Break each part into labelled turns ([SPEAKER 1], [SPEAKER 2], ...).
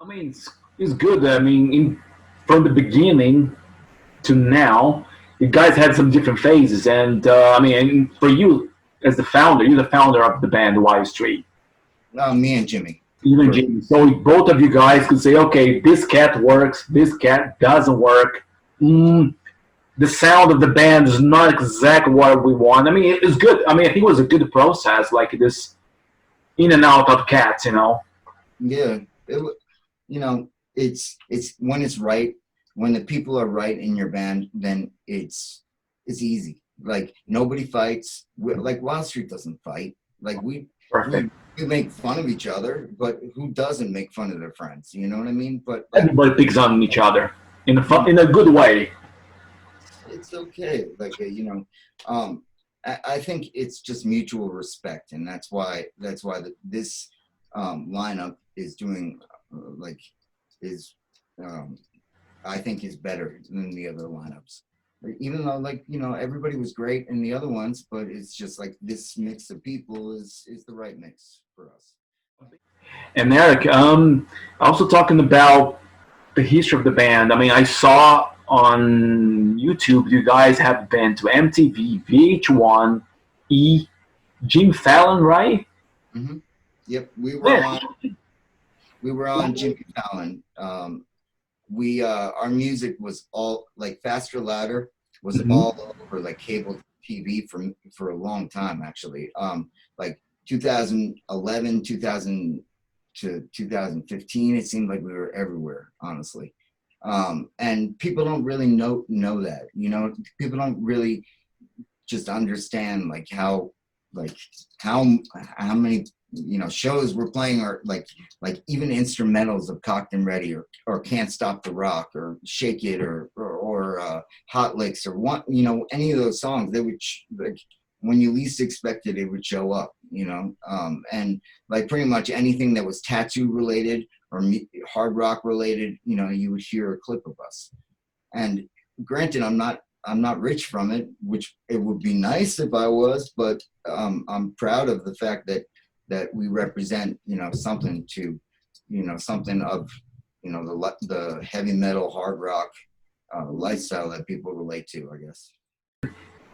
[SPEAKER 1] I mean, it's good. I mean, from the beginning to now, you guys had some different phases, and I mean, and for you as the founder, you're the founder of the band Wild Street.
[SPEAKER 2] Me and Jimmy.
[SPEAKER 1] Even
[SPEAKER 2] For
[SPEAKER 1] Jimmy. So both of you guys could say, okay, this cat works, this cat doesn't work. Mm, the sound of the band is not exactly what we want. I mean, it's good. I mean, I think it was a good process, like this in and out of cats, you know.
[SPEAKER 2] yeah, you know, it's when it's right, when the people are right in your band, then it's easy. Like nobody fights. Like Wild Street doesn't fight. Like we
[SPEAKER 1] Perfect.
[SPEAKER 2] we make fun of each other, but who doesn't make fun of their friends? You know what I mean? But like,
[SPEAKER 1] Everybody picks on each other
[SPEAKER 2] you know,
[SPEAKER 1] in a good way.
[SPEAKER 2] it's okay. Like I think it's just mutual respect, and that's why this lineup is doing like is um, I think is better than the other lineups. Even though like everybody was great in the other ones, but it's just like this mix of people is the right mix for us.
[SPEAKER 1] And Eric, also talking about the history of the band. I mean, I saw on YouTube you guys have been to MTV, VH1, E, Jim Fallon, right?
[SPEAKER 2] Hmm. Yep,
[SPEAKER 1] Yeah.
[SPEAKER 2] we were on Jimmy Fallon. We our music was all like Faster Louder was
[SPEAKER 1] Mhm.
[SPEAKER 2] all over like cable TV for a long time actually. Like 2011, 2000 to 2015, it seemed like we were everywhere, honestly. And people don't really know that. People don't really just understand like how how many shows we're playing are like even instrumentals of Cocked and Ready or Can't Stop the Rock or Shake It or Hot Licks or one any of those songs they would like when you least expected it would show up, and like pretty much anything that was tattoo related or hard rock related, you would hear a clip of us. And granted, I'm not rich from it, which it would be nice if I was, but I'm proud of the fact that we represent, something to, something of, the heavy metal, hard rock lifestyle that people relate to, I guess.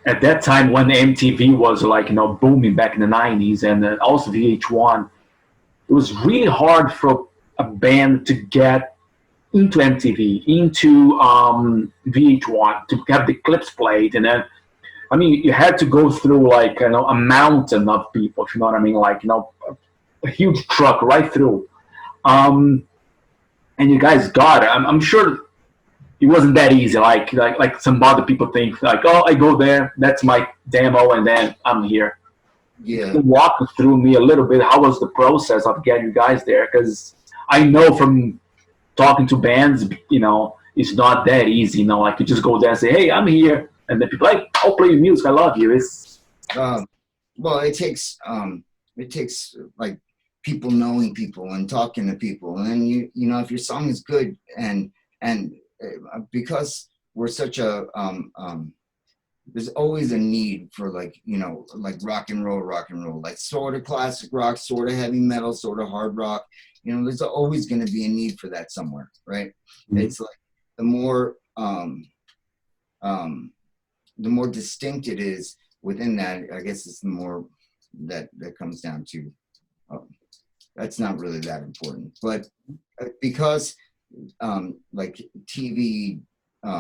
[SPEAKER 1] At that time when MTV was like booming back in the 90s, and also VH1, it was really hard for a band to get into MTV, into VH1, to have the clips played, and then I mean you had to go through like a mountain of people, if you know what I mean, like a huge truck right through. Um, and you guys got it. I'm sure it wasn't that easy. Like some other people think, like, oh, I go there, that's my demo, and then I'm here.
[SPEAKER 2] Yeah.
[SPEAKER 1] Walk through me a little bit. How was the process of getting you guys there? Because I know from talking to bands, it's not that easy. Like you just go there and say, hey, I'm here, and then people like, I'll play your music. I love you. It's
[SPEAKER 2] Um, well, it takes like people knowing people and talking to people, and then if your song is good and because we're such a there's always a need for like rock and roll, like sort of classic rock, sort of heavy metal, sort of hard rock. There's always going to be a need for that somewhere, right? It's like the more um, the more distinct it is within that, I guess it's the more that comes down to. Uh, that's not really that important, but because like TV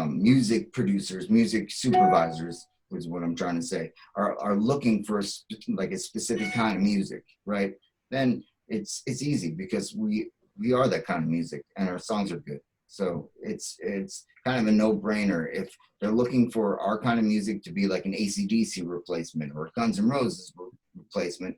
[SPEAKER 2] music producers, music supervisors was what I'm trying to say, are looking for like a specific kind of music, right? Then it's easy because we are that kind of music and our songs are good. So it's kind of a no-brainer if they're looking for our kind of music to be like an AC/DC replacement or a Guns N' Roses replacement.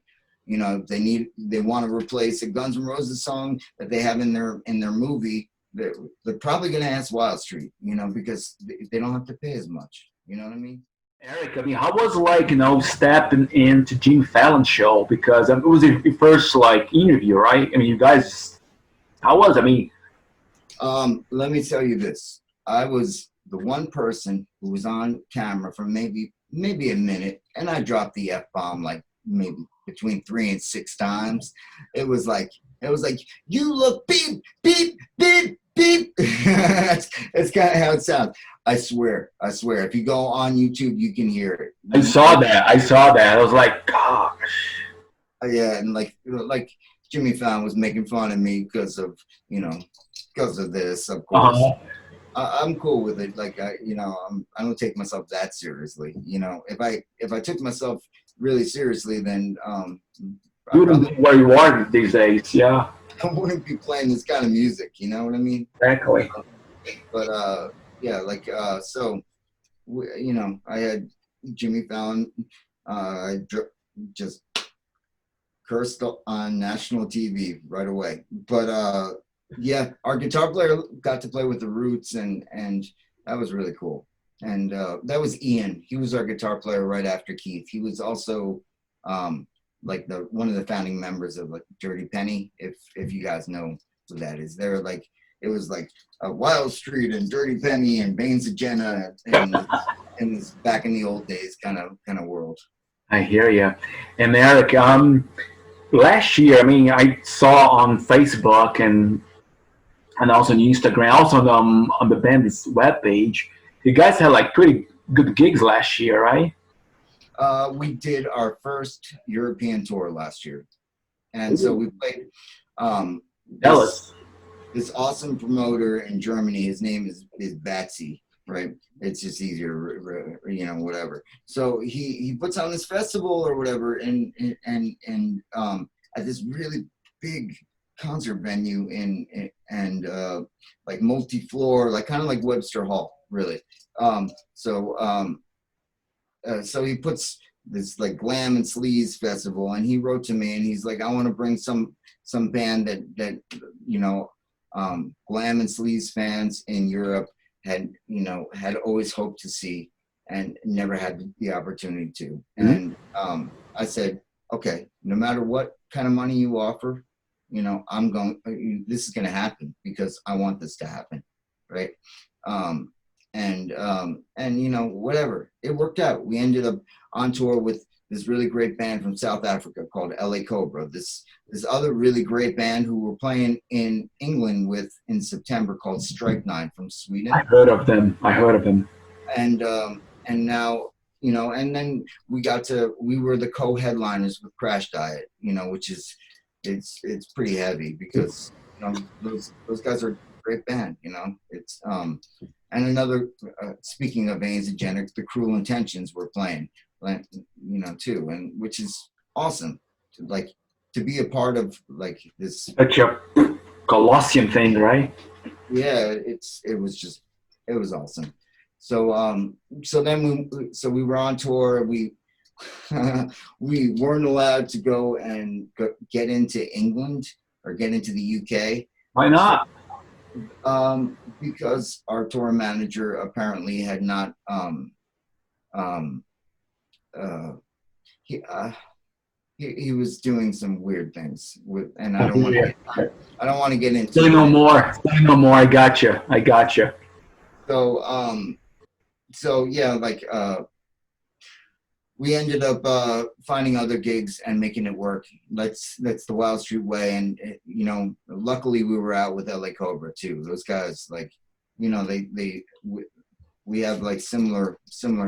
[SPEAKER 2] They want to replace a Guns N' Roses song that they have in their movie. They're probably going to ask Wild Street, because they don't have to pay as much. You know what I mean?
[SPEAKER 1] Eric. I mean, how was like stepping into Jim Fallon's show? Because it was your first like interview, right? I mean, you guys, how was? I mean,
[SPEAKER 2] Let me tell you this. I was the one person who was on camera for maybe a minute, and I dropped the F bomb like maybe between 3 and 6 times. It was like you look beep beep beep beep. That's kind of how it sounds. I swear. If you go on YouTube, you can hear it.
[SPEAKER 1] I saw that. I was like, gosh.
[SPEAKER 2] Yeah, and like Jimmy Fallon was making fun of me because of this, of course. I'm cool with it. Like I don't take myself that seriously. If I took myself really seriously, then
[SPEAKER 1] You wouldn't be where you are these days. Yeah,
[SPEAKER 2] I wouldn't be playing this kind of music. You know what I mean?
[SPEAKER 1] exactly.
[SPEAKER 2] But yeah, like so, I had Jimmy Fallon. Just cursed on national TV right away. But yeah, our guitar player got to play with the Roots, and that was really cool. And that was Ian. He was our guitar player right after Keith. He was also like one of the founding members of like Dirty Penny. If you guys know who that is, they're like it was like WIldStreet and Dirty Penny and Veins of Jenna in this back in the old days kind of world.
[SPEAKER 1] I hear you. And Eric, last year, I mean, I saw on Facebook and also on Instagram, also on the band's webpage, you guys had like pretty good gigs last year, right?
[SPEAKER 2] We did our first European tour last year, and so we played. This awesome promoter in Germany. His name is Batsy, right? It's just easier, whatever. So he puts on this festival or whatever, and at this really big concert venue and like multi-floor, like kind of like Webster Hall, really. So he puts this like glam and sleaze festival, and he wrote to me and he's like, I want to bring some band that glam and sleaze fans in Europe had always hoped to see and never had the opportunity to. And I said, okay, no matter what kind of money you offer, this is going to happen because I want this to happen. Right. And whatever, it worked out. We ended up on tour with this really great band from South Africa called LA Cobra. This other really great band who we're playing in England with in September called Strike Nine from Sweden.
[SPEAKER 1] I heard of them.
[SPEAKER 2] And now, and then we were the co-headliners with Crash Diet, which is, it's pretty heavy because, those guys are a great band, it's, and another, speaking of Veins and Jenner, the Cruel Intentions were playing, too, and which is awesome, to be a part of like this.
[SPEAKER 1] Such a Colossian thing, right?
[SPEAKER 2] Yeah, it was awesome. So then we were on tour. We weren't allowed to go and get into England or get into the UK.
[SPEAKER 1] Why not?
[SPEAKER 2] Because our tour manager apparently had not he was doing some weird things with, and I don't want to get into.
[SPEAKER 1] Say no more. I gotcha.
[SPEAKER 2] So yeah, like we ended up finding other gigs and making it work. That's the WIldStreet way, and luckily we were out with LA Cobra too. Those guys, like, we have like similar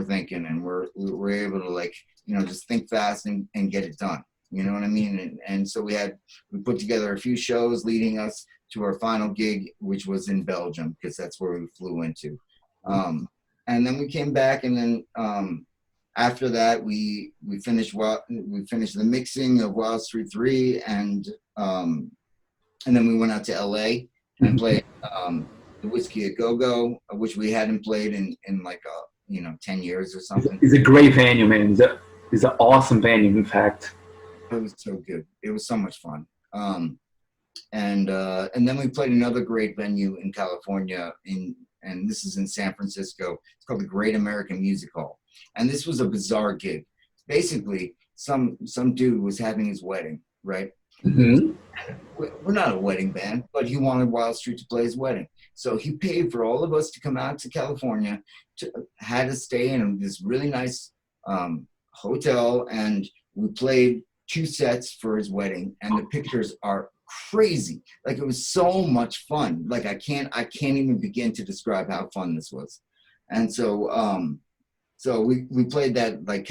[SPEAKER 2] thinking, and we're able to like just think fast and get it done. You know what I mean? And so we put together a few shows leading us to our final gig, which was in Belgium because that's where we flew into. And then we came back, and then after that we finished the mixing of WIldStreet 3, and then we went out to LA and played the Whiskey a Go-Go, which we hadn't played in like 10 years or something.
[SPEAKER 1] It's a great venue, man. It's an awesome venue, in fact.
[SPEAKER 2] It was so good. It was so much fun. And then we played another great venue in California and this is in San Francisco. It's called the Great American Music Hall. And this was a bizarre gig. Basically, some dude was having his wedding, right?
[SPEAKER 1] Mm-hmm.
[SPEAKER 2] We're not a wedding band, but he wanted WIldStreet to play his wedding. So he paid for all of us to come out to California, had us stay in this really nice hotel, and we played 2 sets for his wedding, and the pictures are crazy. Like, it was so much fun. Like, I can't even begin to describe how fun this was. And so so we played that like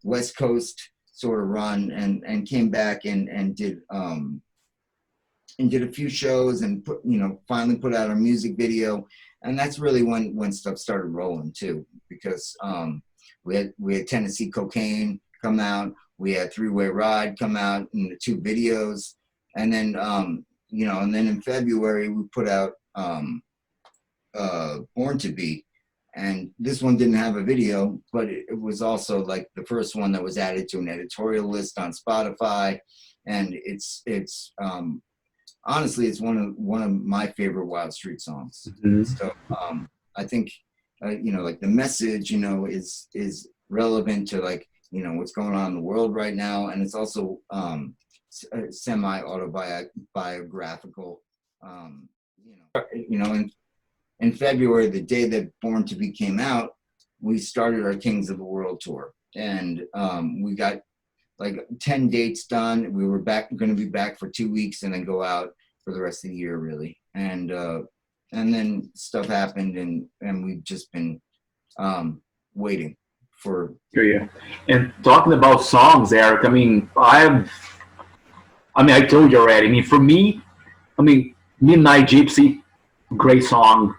[SPEAKER 2] West Coast sort of run, and came back and did a few shows, and finally put out a music video. And that's really when stuff started rolling too, because we had Tennessee Cocaine come out, we had Three-Way Ride come out in the 2 videos, and then and then in February we put out Born to Be, and this one didn't have a video, but it was also like the first one that was added to an editorial list on Spotify, and it's honestly, it's one of my favorite WIldStreet songs.
[SPEAKER 1] Mm-hmm.
[SPEAKER 2] So I think like the message is relevant to like what's going on in the world right now, and it's also semi-autobiographical. In February, the day that Born to Be came out, we started our Kings of the World tour, and we got like 10 dates done. We were going to be back for 2 weeks, and then go out for the rest of the year, really. And then stuff happened, and we've just been waiting for.
[SPEAKER 1] Yeah. And talking about songs, Eric, I mean, I told you already. I mean, for me, Midnight Gypsy, great song.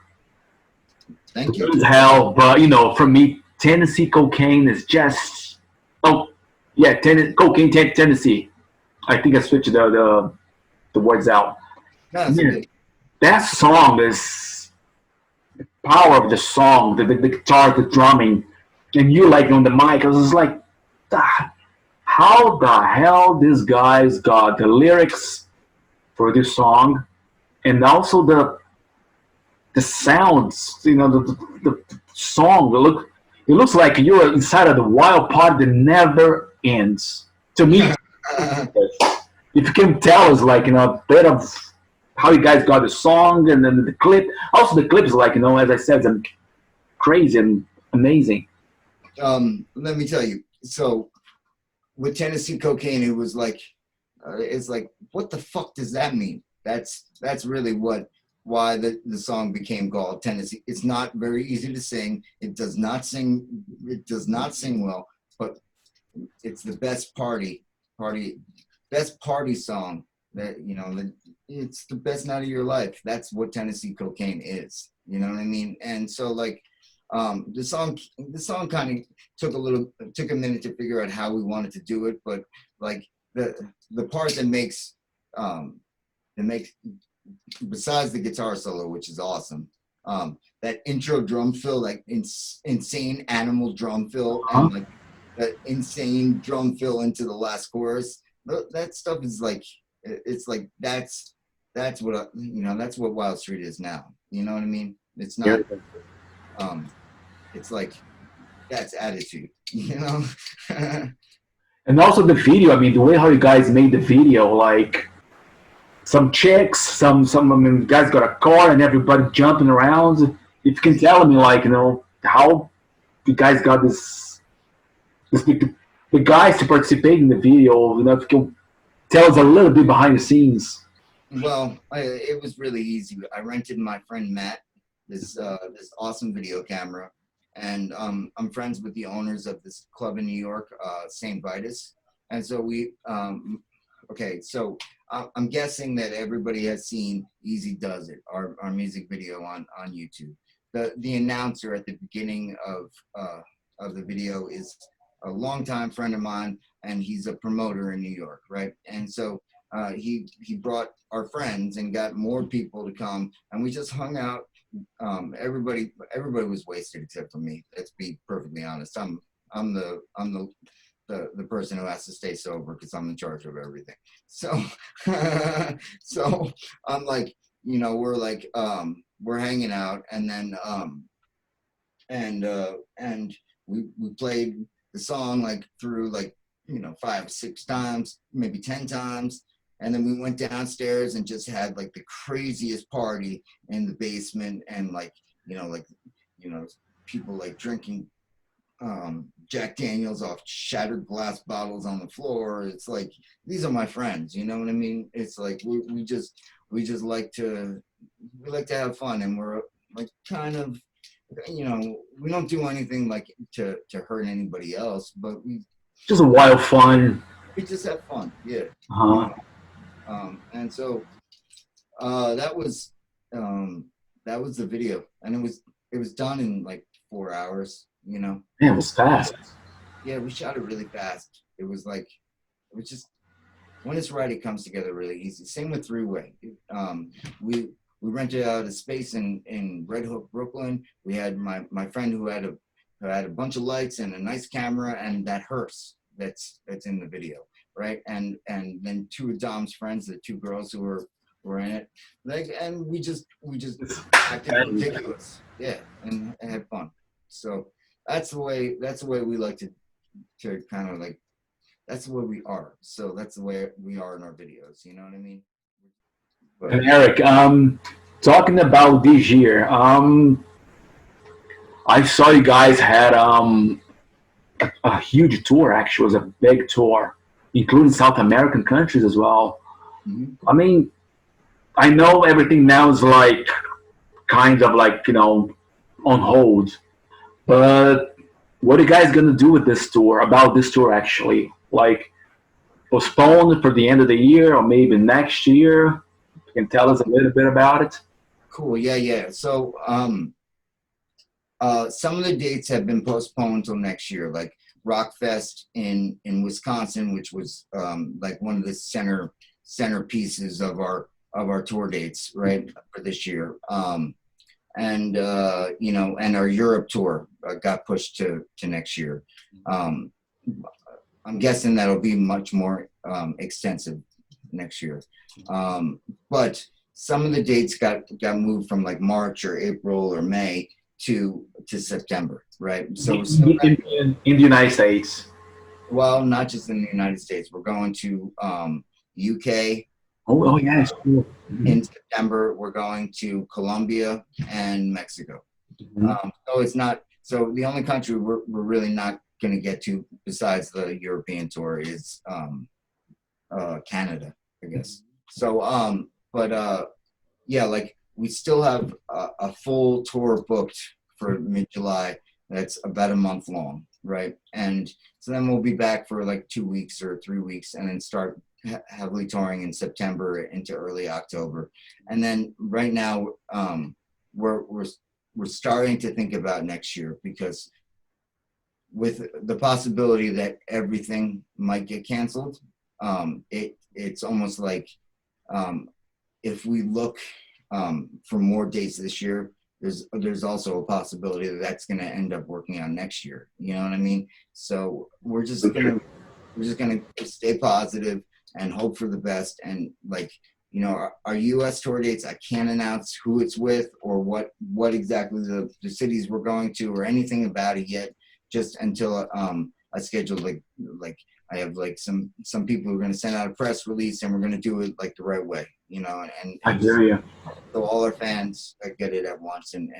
[SPEAKER 2] Thank you.
[SPEAKER 1] As hell, but for me, Tennessee Cocaine is just. Oh, yeah, Cocaine, Tennessee. I think I switched the words out.
[SPEAKER 2] No, man,
[SPEAKER 1] that song is the power of the song, the guitar, the drumming, and you like on the mic. I was like, how the hell these guys got the lyrics for this song, and also the sounds, the song. It looks like you're inside of the wild part that never ends. To me, if you can tell us like a bit of how you guys got the song, and then the clip. Also, the clip is like as I said, crazy and amazing.
[SPEAKER 2] Let me tell you. So with Tennessee Cocaine, it was like it's like, what the fuck does that mean? That's really why the song became called Tennessee. It's not very easy to sing. It does not sing well, but it's the best party song that it's the best night of your life. That's what Tennessee Cocaine is. You know what I mean? And so like the song kind of took a minute to figure out how we wanted to do it, but like the part that makes besides the guitar solo, which is awesome, that intro drum fill, like insane animal drum fill, and like that insane drum fill into the last chorus, that stuff is like, it's like that's what that's what WIldStreet is now. You know what I mean? It's not it's like that's attitude,
[SPEAKER 1] And also the video, the way how you guys made the video, like some chicks, some guys got a car and everybody jumping around. If you can tell me, like, how you guys got the guys to participate in the video, if you can tell us a little bit behind the scenes.
[SPEAKER 2] Well, it was really easy. I rented my friend Matt this awesome video camera, and I'm friends with the owners of this club in New York, St. Vitus, and so we okay, so I'm guessing that everybody has seen Easy Does It, our music video on YouTube. The announcer at the beginning of the video is a longtime friend of mine, and he's a promoter in New York, right? And so he brought our friends and got more people to come, and we just hung out. Everybody was wasted except for me. Let's be perfectly honest. I'm the person who has to stay sober because I'm in charge of everything. So so I'm like, we're like we're hanging out, and then and we played the song like through like 5 or 6 times, maybe 10 times, and then we went downstairs and just had like the craziest party in the basement, and like people like drinking Jack Daniels off shattered glass bottles on the floor. It's like, these are my friends, you know what I mean? It's like we just like to have fun, and we're like kind of, you know, we don't do anything like to hurt anybody else, but
[SPEAKER 1] Just a wild fun.
[SPEAKER 2] we just have fun, yeah. You
[SPEAKER 1] Uh-huh.
[SPEAKER 2] know, and so that was the video, and it was done in like 4 hours, you know.
[SPEAKER 1] Man, it was fast.
[SPEAKER 2] Yeah, we shot it really fast. It was like, it was just, when it's right, it comes together really easy. Same with Three Way. We rented out a space in Red Hook, Brooklyn. We had my friend who had a bunch of lights and a nice camera, and that hearse that's in the video, right? And then two of Dom's friends, the two girls who were in it, like, and we just acted ridiculous, yeah, and had fun. So that's the way we like to kind of like, that's the way we are. So that's the way we are in our videos. You know what I mean? But
[SPEAKER 1] And Eric, talking about this year, I saw you guys had a huge tour. Actually, it was a big tour, including South American countries as well.
[SPEAKER 2] mhm.
[SPEAKER 1] I mean, I know everything now is like kind of like on hold, but what are you guys gonna do with this tour? About this tour, actually, like postpone it for the end of the year or maybe next year? You can tell us a little bit about it.
[SPEAKER 2] Cool. Yeah, yeah. So some of the dates have been postponed till next year, like Rockfest in Wisconsin, which was like one of the centerpieces of our tour dates, right, for this year. And you know, and our Europe tour got pushed to next year. Um, I'm guessing that'll be much more extensive next year. But some of the dates got moved from like March or April or May to September, right? So we're still
[SPEAKER 1] In the United States.
[SPEAKER 2] well, not just in the United States. We're going to UK
[SPEAKER 1] Oh, yeah, it's cool.
[SPEAKER 2] in September. We're going to Colombia and Mexico.
[SPEAKER 1] Mhm.
[SPEAKER 2] So it's not, so the only country we're really not going to get to besides the European tour is Canada, I guess. So but yeah, like we still have a full tour booked for mid-July that's about a month long, right? And so then we'll be back for like 2 weeks or 3 weeks, and then start heavily touring in September into early October. And then right now we're starting to think about next year, because with the possibility that everything might get canceled, it's almost like if we look for more dates this year, there's also a possibility that that's going to end up working out next year. You know what I mean? So we're just gonna stay positive and hope for the best. And like, you know, our U.S. tour dates, I can't announce who it's with or what exactly the cities we're going to or anything about it yet, just until I schedule like I have like some people who are going to send out a press release, and we're going to do it like the right way, you know,
[SPEAKER 1] I
[SPEAKER 2] and
[SPEAKER 1] hear you.
[SPEAKER 2] so all our fans get it at once, and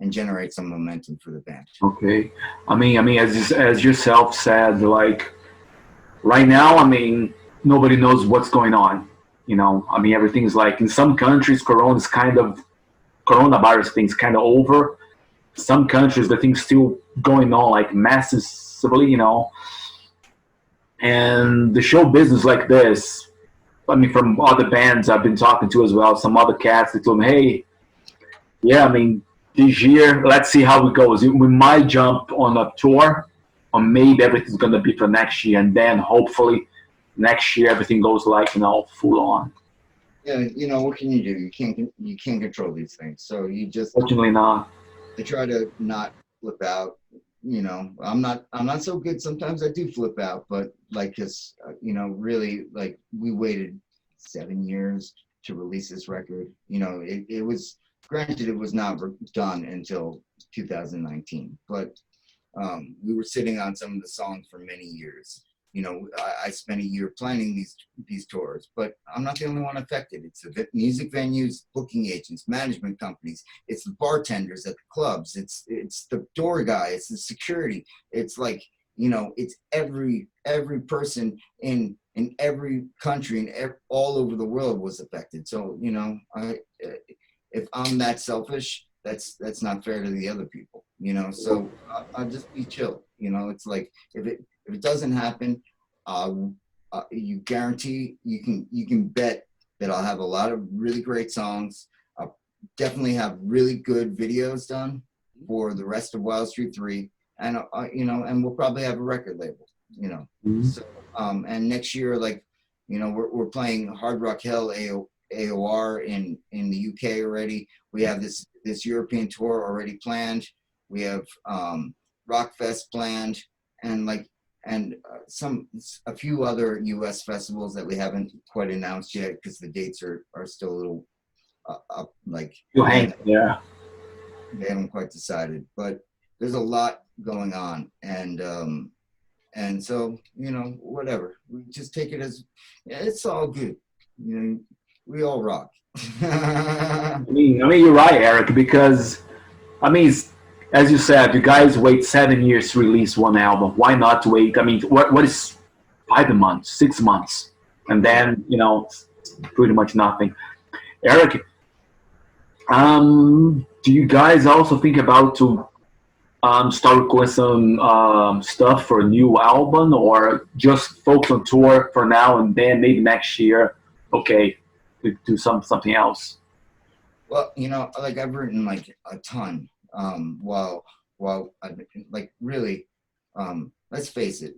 [SPEAKER 2] generate some momentum for the band.
[SPEAKER 1] Okay. I mean, as yourself said, like right now, I mean, nobody knows what's going on. I mean, everything's like in some countries, coronavirus thing's kind of over. Some countries, the thing's still going on like massively, and the show business like this. I mean, from other bands I've been talking to as well, some other cats, they told me, hey, yeah, I mean, this year, let's see how it goes. We might jump on a tour, or maybe everything's going to be for next year, and then hopefully next year everything goes like, full on.
[SPEAKER 2] Yeah, you know, what can you do? You can't control these things. So you just
[SPEAKER 1] Fortunately not.
[SPEAKER 2] I try to not flip out. You know, I'm not so good. Sometimes I do flip out, but like, cause you know, really, like, we waited 7 years to release this record. You know, it was, granted, it was not done until 2019, but we were sitting on some of the songs for many years. I spent a year planning these tours, but I'm not the only one affected. It's the music venues, booking agents, management companies. It's the bartenders at the clubs. It's the door guy. It's the security. It's like, it's every person in every country and all over the world was affected. So, if I'm that selfish, that's not fair to the other people, so I'll just be chill. It's like, if it doesn't happen, you guarantee, you can bet that I'll have a lot of really great songs. I'll definitely have really good videos done for the rest of Wild Street 3, and and we'll probably have a record label,
[SPEAKER 1] Mm-hmm.
[SPEAKER 2] So and next year, like, we're playing Hard Rock Hell AOR in the UK already. We have this European tour already planned. We have Rockfest planned, and a few other US festivals that we haven't quite announced yet because the dates are still a little up, like,
[SPEAKER 1] Yeah.
[SPEAKER 2] they haven't quite decided. But there's a lot going on, and so, whatever, we just take it as, it's all good. We all rock.
[SPEAKER 1] I mean, you're right, Eric, because as you said, you guys wait 7 years to release one album. Why not wait? I mean, what is 5 months, 6 months, and then pretty much nothing. Eric, do you guys also think about to start recording some stuff for a new album, or just focus on tour for now and then maybe next year? Okay, we do something else.
[SPEAKER 2] Well, like, I've written like a ton. While I've been, like, really, let's face it,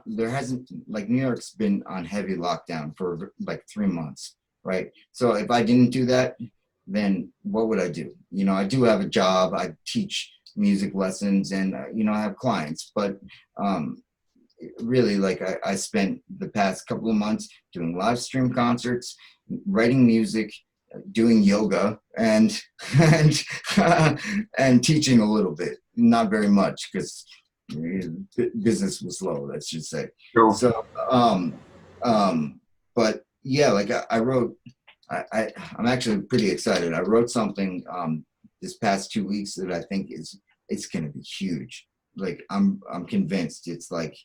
[SPEAKER 2] there hasn't, like, New York's been on heavy lockdown for like 3 months, right? So if I didn't do that, then what would I do? I do have a job. I teach music lessons, and I have clients, but really, like, I spent the past couple of months doing live stream concerts, writing music, doing yoga, and and teaching a little bit, not very much, because business was slow, let's just say.
[SPEAKER 1] Sure.
[SPEAKER 2] So but yeah, like, I wrote, I'm actually pretty excited. I wrote something this past 2 weeks that I think it's gonna be huge. Like, I'm convinced it's like,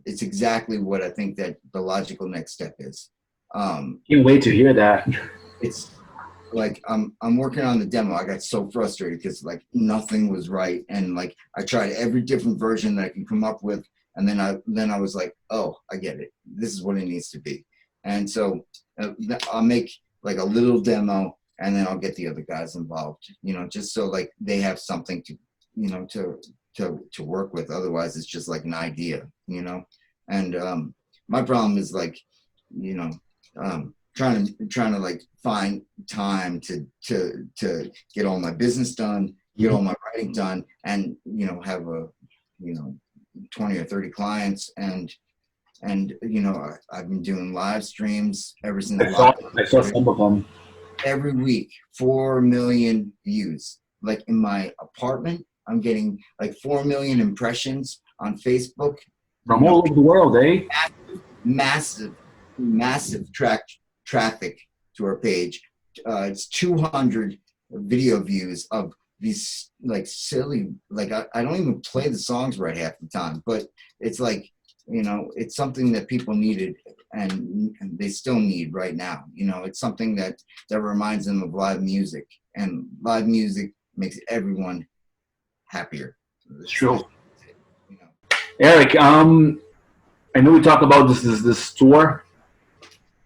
[SPEAKER 2] it's exactly what I think that the logical next step is.
[SPEAKER 1] Can't wait to hear that.
[SPEAKER 2] It's like, I'm working on the demo. I got so frustrated because, like, nothing was right, and like, I tried every different version that I can come up with, and then I was like, oh, I get it. This is what it needs to be. And so I'll make like a little demo, and then I'll get the other guys involved, just so, like, they have something to work with. Otherwise, it's just like an idea, and my problem is, like, trying to like find time to get all my business done, get all my writing done, and have a 20 or 30 clients, and I've been doing live streams ever since
[SPEAKER 1] I saw some of them.
[SPEAKER 2] every week. 4 million views. Like, in my apartment, I'm getting like 4 million impressions on Facebook
[SPEAKER 1] From all over the world, eh?
[SPEAKER 2] massive traffic to our page. It's 200 video views of these, like, silly, like, I don't even play the songs right half the time, but it's like, it's something that people needed, and they still need right now. It's something that reminds them of live music, and live music makes everyone happier.
[SPEAKER 1] It's true. Eric, I know we talked about this tour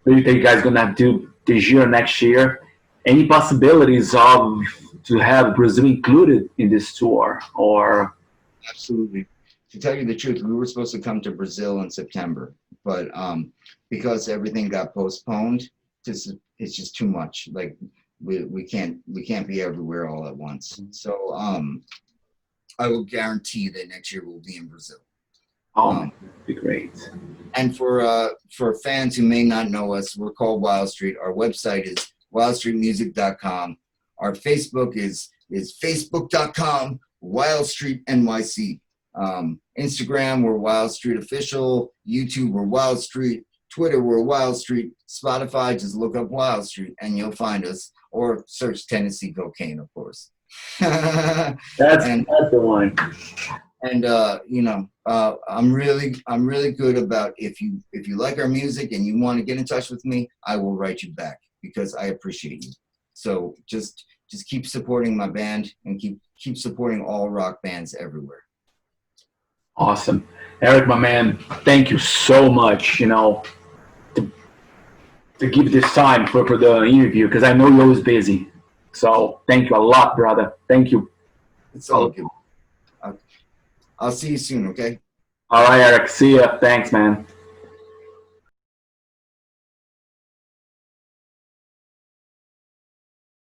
[SPEAKER 1] that you guys gonna do this year, next year. Any possibilities of to have Brazil included in this tour, or?
[SPEAKER 2] Absolutely. To tell you the truth, we were supposed to come to Brazil in September, but because everything got postponed, it's just too much. Like, we can't be everywhere all at once. So I will guarantee that next year we'll be in Brazil.
[SPEAKER 1] Oh, that'd be great.
[SPEAKER 2] And for fans who may not know us, we're called Wild Street. Our website is wildstreetmusic.com. Our Facebook is facebook.com Wild Street NYC. Instagram, we're Wild Street Official. YouTube, we're Wild Street. Twitter, we're Wild Street. Spotify, just look up Wild Street and you'll find us. Or search Tennessee Cocaine, of course.
[SPEAKER 1] That's
[SPEAKER 2] And
[SPEAKER 1] the one.
[SPEAKER 2] and you know, I'm really good about if you like our music and you want to get in touch with me, I will write you back because I appreciate you. So just keep supporting my band and keep supporting all rock bands everywhere.
[SPEAKER 1] Awesome. Erik, my man, thank you so much, you know, to give this time for the interview because I know you're always busy. So thank you a lot, brother. Thank you.
[SPEAKER 2] It's all good. I'll see you soon, okay?
[SPEAKER 1] All right, Erik. See ya. Thanks, man.